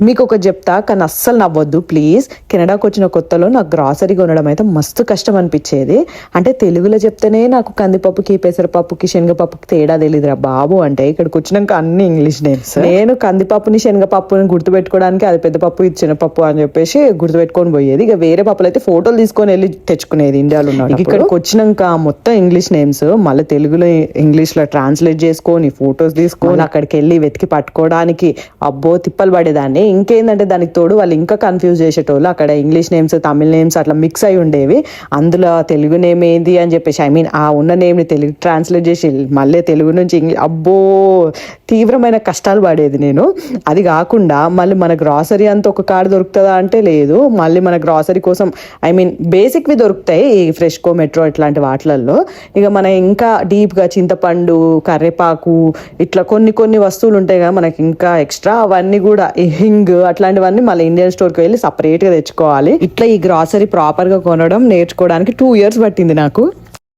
మీకు ఒక చెప్తా, కానీ అస్సలు నవ్వొద్దు ప్లీజ్. కెనడాకి వచ్చిన కొత్తలో నాకు గ్రాసరీ కొనడం అయితే మస్తు కష్టం అనిపించేది. అంటే తెలుగులో చెప్తేనే నాకు కందిపప్పుకి, పెసరపప్పుకి, శనగపప్పుకి తేడా తెలియదురా బాబు. అంటే ఇక్కడికి వచ్చినాక అన్ని ఇంగ్లీష్ నేమ్స్. నేను కందిపప్పుని, శనగపప్పుని గుర్తుపెట్టుకోవడానికి అది పెద్ద పప్పు, ఇది చిన్నపప్పు అని చెప్పేసి గుర్తుపెట్టుకొని పోయేది. ఇక వేరే పప్పులు అయితే ఫోటోలు తీసుకొని వెళ్ళి తెచ్చుకునేది ఇండియాలో ఉన్నాడు. ఇక్కడికి వచ్చినాక మొత్తం ఇంగ్లీష్ నేమ్స్, మళ్ళీ తెలుగులో ఇంగ్లీష్ లో ట్రాన్స్లేట్ చేసుకొని ఫోటోస్ తీసుకొని అక్కడికి వెళ్ళి వెతికి పట్టుకోవడానికి అబ్బో తిప్పలు పడేదాన్ని. ఇంకేందంటే దానికి తోడు వాళ్ళు ఇంకా కన్ఫ్యూజ్ చేసేటోళ్ళు. అక్కడ ఇంగ్లీష్ నేమ్స్, తమిళ నేమ్స్ అట్లా మిక్స్ అయి ఉండేవి. అందులో తెలుగు నేమ్ ఏంది అని చెప్పేసి ఆ ఉన్న నేమ్ని తెలుగు ట్రాన్స్లేట్ చేసి మళ్ళీ తెలుగు నుంచి ఇంగ్లీష్, అబ్బో తీవ్రమైన కష్టాలు పడేది నేను. అది కాకుండా మళ్ళీ మన గ్రాసరీ అంతా ఒక కాడ దొరుకుతుందా అంటే లేదు. మళ్ళీ మన గ్రాసరీ కోసం బేసిక్వి దొరుకుతాయి ఈ ఫ్రెష్కో, మెట్రో ఇట్లాంటి వాటిలలో. ఇక మన ఇంకా డీప్గా చింతపండు, కరివేపాకు ఇట్లా కొన్ని వస్తువులు ఉంటాయి కదా మనకి ఇంకా ఎక్స్ట్రా, అవన్నీ కూడా హింగ్ అట్లాంటివన్నీ మళ్ళీ ఇండియన్ స్టోర్కి వెళ్ళి సపరేట్గా తెచ్చుకోవాలి. ఇట్లా ఈ గ్రాసరీ ప్రాపర్గా కొనడం నేర్చుకోవడానికి 2 years పట్టింది నాకు.